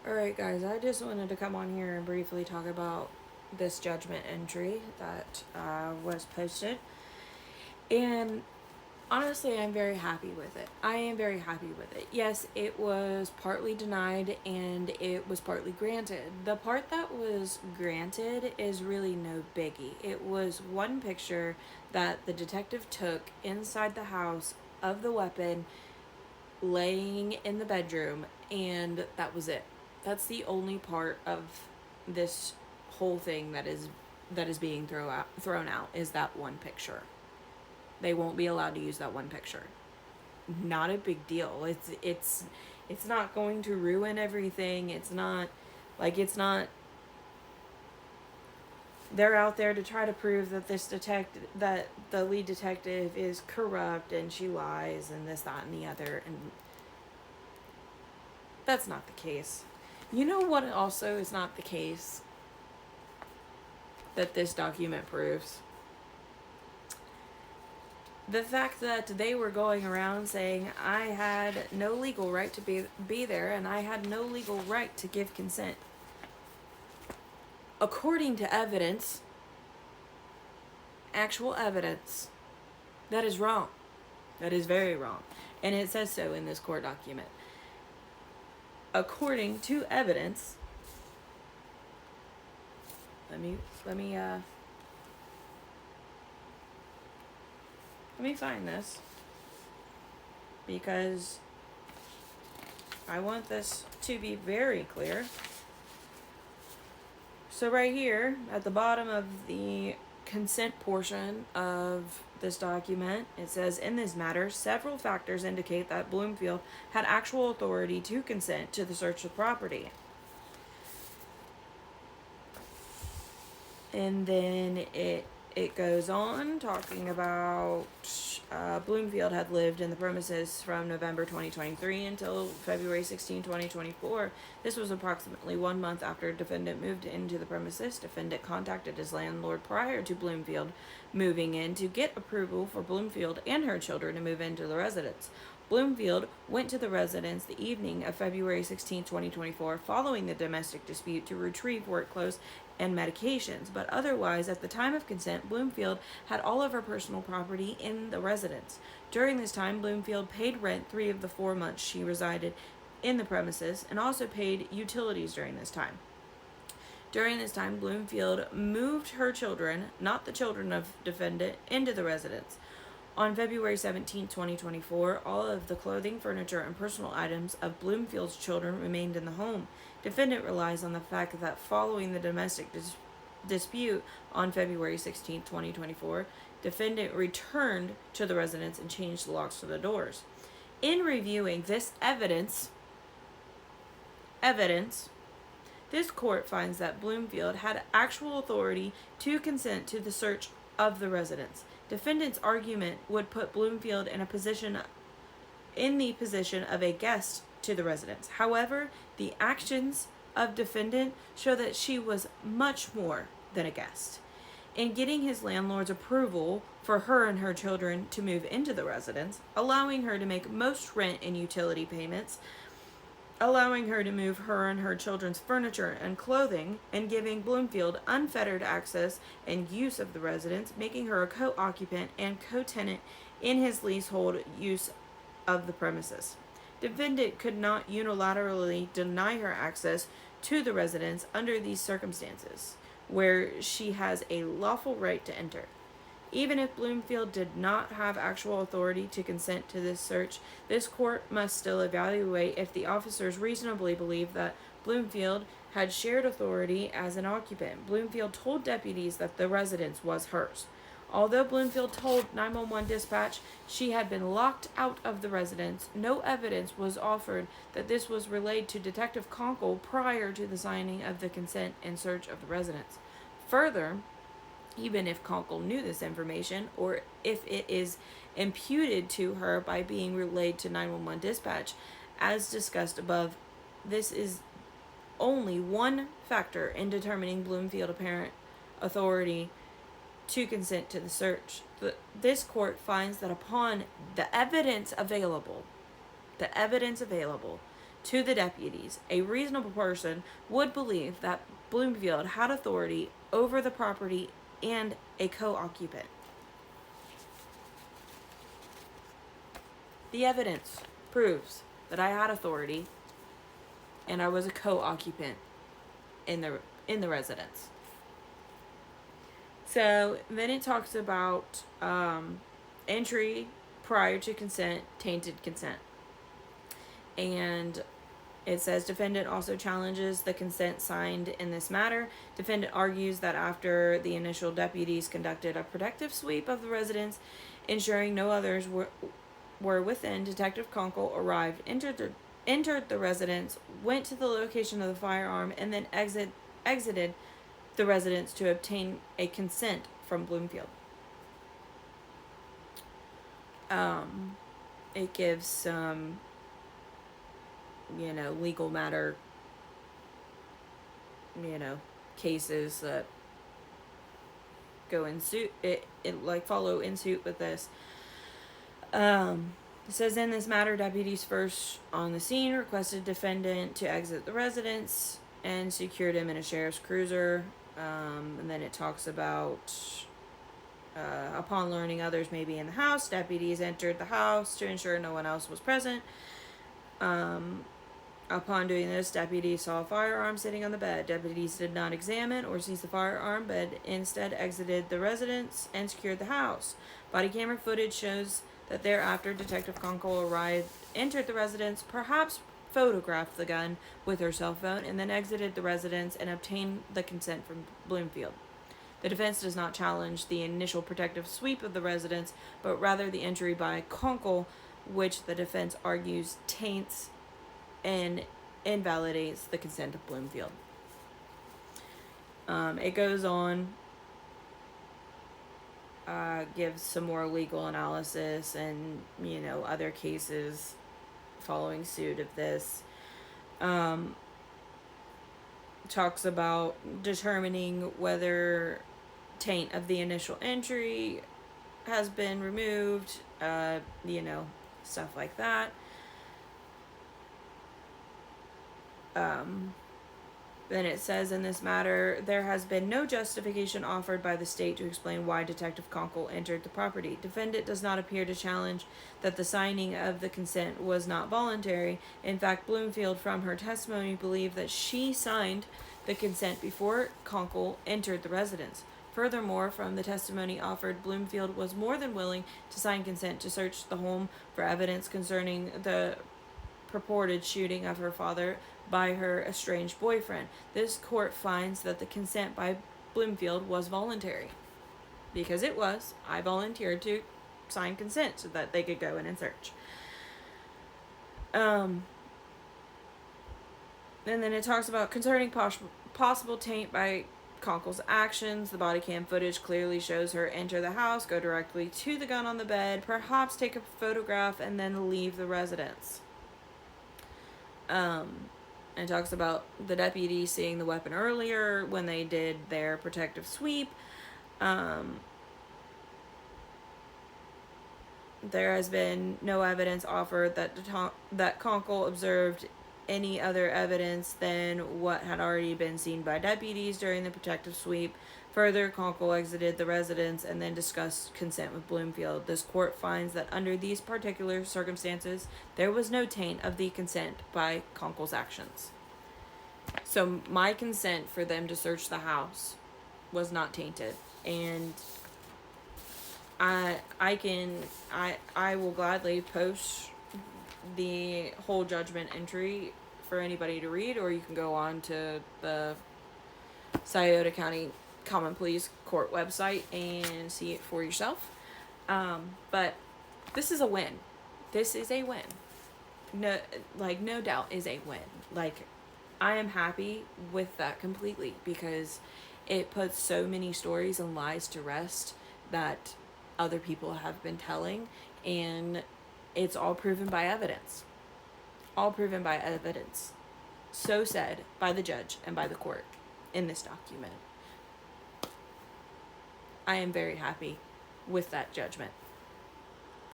Alright, guys, I just wanted to come on here and briefly talk about this judgment entry that was posted. And honestly, I'm very happy with it. I am very happy with it. Yes, it was partly denied and it was partly granted. The part that was granted is really no biggie. It was one picture that the detective took inside the house of the weapon laying in the bedroom, and that was it. That's the only part of this whole thing that is being thrown out is that one picture. They won't be allowed to use that one picture. Not a big deal. It's not going to ruin everything. It's not they're out there to try to prove that that the lead detective is corrupt and she lies and this, that, and the other, and that's not the case. You know what also is not the case that this document proves? The fact that they were going around saying I had no legal right to be there and I had no legal right to give consent. According to evidence, actual evidence, that is wrong. That is very wrong. And it says so in this court document. According to evidence, let me find this, because I want this to be very clear. So right here at the bottom of the consent portion of this document, it says, in this matter, several factors indicate that Bloomfield had actual authority to consent to the search of property. And then it goes on talking about Bloomfield had lived in the premises from November 2023 until February 16, 2024. This was approximately 1 month after defendant moved into the premises. Defendant contacted his landlord prior to Bloomfield moving in to get approval for Bloomfield and her children to move into the residence. Bloomfield went to the residence the evening of February 16, 2024, following the domestic dispute to retrieve work clothes and medications, but otherwise, at the time of consent, Bloomfield had all of her personal property in the residence. During this time, Bloomfield paid rent 3 of the 4 months she resided in the premises and also paid utilities during this time. During this time, Bloomfield moved her children, not the children of defendant, into the residence. On February 17, 2024, all of the clothing, furniture, and personal items of Bloomfield's children remained in the home. Defendant relies on the fact that following the domestic dispute on February 16, 2024, defendant returned to the residence and changed the locks to the doors. In reviewing this evidence, this court finds that Bloomfield had actual authority to consent to the search of the residence. Defendant's argument would put Bloomfield in the position of a guest to the residence. However, the actions of defendant show that she was much more than a guest. In getting his landlord's approval for her and her children to move into the residence, allowing her to make most rent and utility payments, allowing her to move her and her children's furniture and clothing, and giving Bloomfield unfettered access and use of the residence, making her a co-occupant and co-tenant in his leasehold use of the premises. Defendant could not unilaterally deny her access to the residence under these circumstances, where she has a lawful right to enter. Even if Bloomfield did not have actual authority to consent to this search, this court must still evaluate if the officers reasonably believe that Bloomfield had shared authority as an occupant. Bloomfield told deputies that the residence was hers. Although Bloomfield told 911 dispatch she had been locked out of the residence, no evidence was offered that this was relayed to Detective Conkle prior to the signing of the consent and search of the residence. Further, even if Conkle knew this information, or if it is imputed to her by being relayed to 911 dispatch, as discussed above, this is only one factor in determining Bloomfield apparent authority to consent to the search. This court finds that upon the evidence available to the deputies, a reasonable person would believe that Bloomfield had authority over the property and a co-occupant. The evidence proves that I had authority and I was a co-occupant in the residence. So then it talks about entry prior to consent, tainted consent. And it says defendant also challenges the consent signed in this matter. Defendant argues that after the initial deputies conducted a protective sweep of the residence, ensuring no others were within, Detective Conkle arrived, entered the residence, went to the location of the firearm, and then exited the residence to obtain a consent from Bloomfield. It gives some, legal matter, cases that go in suit. It follow in suit with this. It says in this matter, deputies first on the scene requested defendant to exit the residence and secured him in a sheriff's cruiser. And then it talks about upon learning others may be in the house, deputies entered the house to ensure no one else was present. Upon doing this, deputies saw a firearm sitting on the bed. Deputies did not examine or seize the firearm, but instead exited the residence and secured the house. Body camera footage shows that thereafter, Detective Conkle arrived, entered the residence, perhaps photographed the gun with her cell phone, and then exited the residence and obtained the consent from Bloomfield. The defense does not challenge the initial protective sweep of the residence, but rather the entry by Conkle, which the defense argues taints and invalidates the consent of Bloomfield. It goes on, gives some more legal analysis and, other cases following suit of this. Talks about determining whether taint of the initial entry has been removed, stuff like that. Then it says in this matter, there has been no justification offered by the state to explain why Detective Conkle entered the property. Defendant does not appear to challenge that the signing of the consent was not voluntary. In fact, Bloomfield, from her testimony, believed that she signed the consent before Conkle entered the residence. Furthermore, from the testimony offered, Bloomfield was more than willing to sign consent to search the home for evidence concerning the purported shooting of her father by her estranged boyfriend. This court finds that the consent by Bloomfield was voluntary. Because it was. I volunteered to sign consent so that they could go in and search. And then it talks about concerning possible taint by Conkle's actions. The body cam footage clearly shows her enter the house, go directly to the gun on the bed, perhaps take a photograph, and then leave the residence. And talks about the deputy seeing the weapon earlier when they did their protective sweep. There has been no evidence offered that Conkle observed any other evidence than what had already been seen by deputies during the protective sweep. Further, Conkle exited the residence and then discussed consent with Bloomfield. This court finds that under these particular circumstances, there was no taint of the consent by Conkle's actions. So my consent for them to search the house was not tainted. And I will gladly post the whole judgment entry for anybody to read, or you can go on to the Scioto County Common Pleas Court website and see it for yourself. But this is a win. This is a win. No doubt is a win. I am happy with that completely, because it puts so many stories and lies to rest that other people have been telling, and it's all proven by evidence. All proven by evidence. So said by the judge and by the court in this document. I am very happy with that judgment.